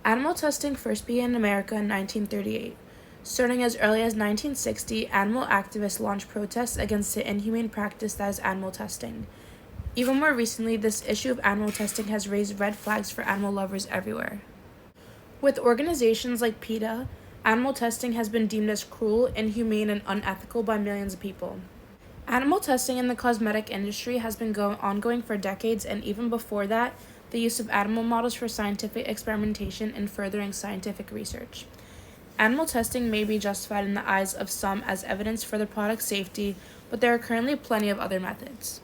Animal testing first began in America in 1938. Starting as early as 1960, animal activists launched protests against the inhumane practice that is animal testing. Even more recently, this issue of animal testing has raised red flags for animal lovers everywhere. With organizations like PETA, animal testing has been deemed as cruel, inhumane, and unethical by millions of people. Animal testing in the cosmetic industry has been ongoing for decades, and even before that, the use of animal models for scientific experimentation and furthering scientific research. Animal testing may be justified in the eyes of some as evidence for the product's safety, but there are currently plenty of other methods.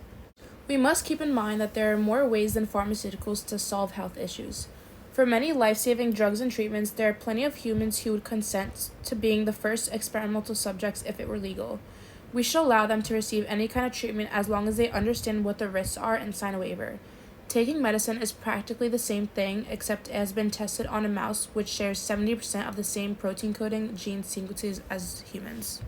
We must keep in mind that there are more ways than pharmaceuticals to solve health issues. For many life-saving drugs and treatments, there are plenty of humans who would consent to being the first experimental subjects if it were legal. We should allow them to receive any kind of treatment as long as they understand what the risks are and sign a waiver. Taking medicine is practically the same thing, except it has been tested on a mouse which shares 70% of the same protein coding gene sequences as humans.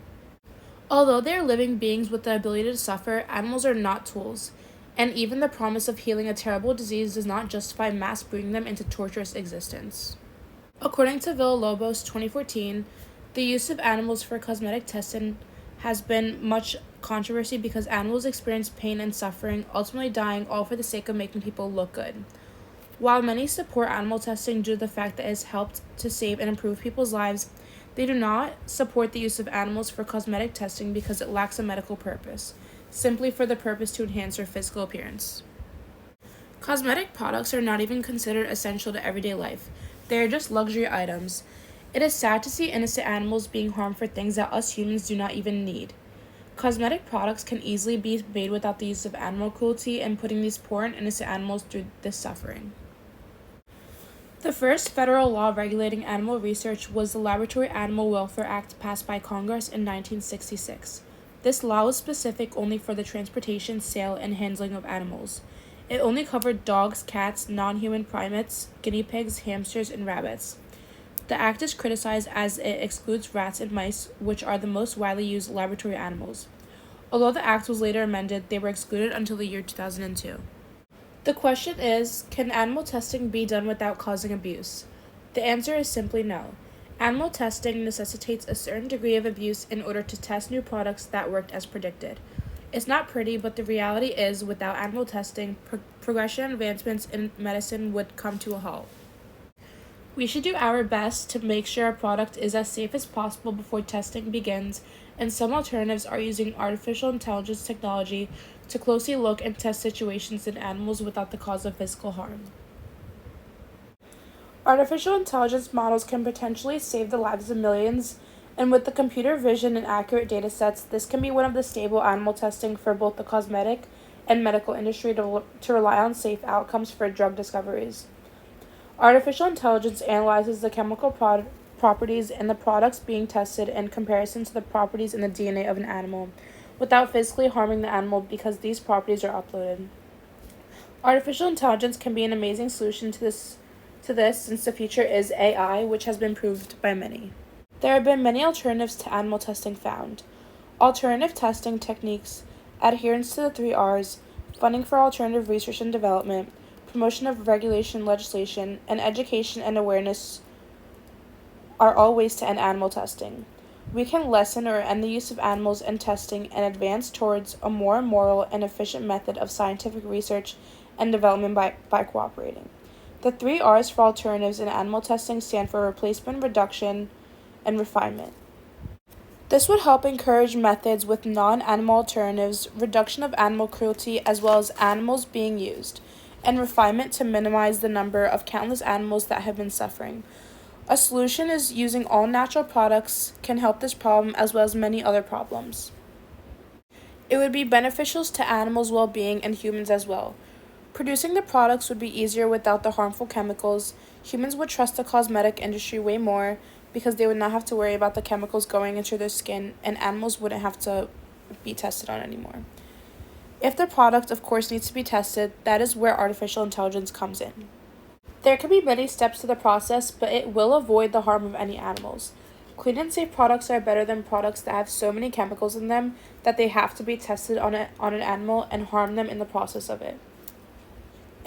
Although they are living beings with the ability to suffer, animals are not tools, and even the promise of healing a terrible disease does not justify mass breeding them into torturous existence. According to Villalobos 2014, the use of animals for cosmetic testing has been much controversy because animals experience pain and suffering, ultimately dying all for the sake of making people look good. While many support animal testing due to the fact that it has helped to save and improve people's lives, they do not support the use of animals for cosmetic testing because it lacks a medical purpose, simply for the purpose to enhance their physical appearance. Cosmetic products are not even considered essential to everyday life. They are just luxury items. It is sad to see innocent animals being harmed for things that us humans do not even need. Cosmetic products can easily be made without the use of animal cruelty and putting these poor and innocent animals through this suffering. The first federal law regulating animal research was the Laboratory Animal Welfare Act passed by Congress in 1966. This law was specific only for the transportation, sale, and handling of animals. It only covered dogs, cats, non-human primates, guinea pigs, hamsters, and rabbits. The act is criticized as it excludes rats and mice, which are the most widely used laboratory animals. Although the act was later amended, they were excluded until the year 2002. The question is, can animal testing be done without causing abuse? The answer is simply no. Animal testing necessitates a certain degree of abuse in order to test new products that worked as predicted. It's not pretty, but the reality is, without animal testing, progression and advancements in medicine would come to a halt. We should do our best to make sure a product is as safe as possible before testing begins, and some alternatives are using artificial intelligence technology to closely look and test situations in animals without the cause of physical harm. Artificial intelligence models can potentially save the lives of millions, and with the computer vision and accurate data sets, this can be one of the stable animal testing for both the cosmetic and medical industry to rely on safe outcomes for drug discoveries. Artificial intelligence analyzes the chemical properties in the products being tested in comparison to the properties in the DNA of an animal, without physically harming the animal because these properties are uploaded. Artificial intelligence can be an amazing solution to this since the future is AI, which has been proved by many. There have been many alternatives to animal testing found. Alternative testing techniques, adherence to the 3 R's, funding for alternative research and development, promotion of regulation legislation, and education and awareness are all ways to end animal testing. We can lessen or end the use of animals in testing and advance towards a more moral and efficient method of scientific research and development by cooperating. The 3 R's for alternatives in animal testing stand for replacement, reduction, and refinement. This would help encourage methods with non-animal alternatives, reduction of animal cruelty, as well as animals being used, and refinement to minimize the number of countless animals that have been suffering. A solution is using all natural products can help this problem as well as many other problems. It would be beneficial to animals' well-being and humans as well. Producing the products would be easier without the harmful chemicals. Humans would trust the cosmetic industry way more because they would not have to worry about the chemicals going into their skin, and animals wouldn't have to be tested on anymore. If the product, of course, needs to be tested, that is where artificial intelligence comes in. There can be many steps to the process, but it will avoid the harm of any animals. Clean and safe products are better than products that have so many chemicals in them that they have to be tested on an animal and harm them in the process of it.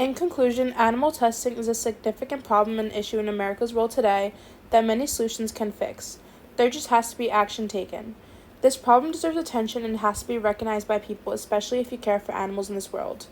In conclusion, animal testing is a significant problem and issue in America's world today that many solutions can fix. There just has to be action taken. This problem deserves attention and has to be recognized by people, especially if you care for animals in this world.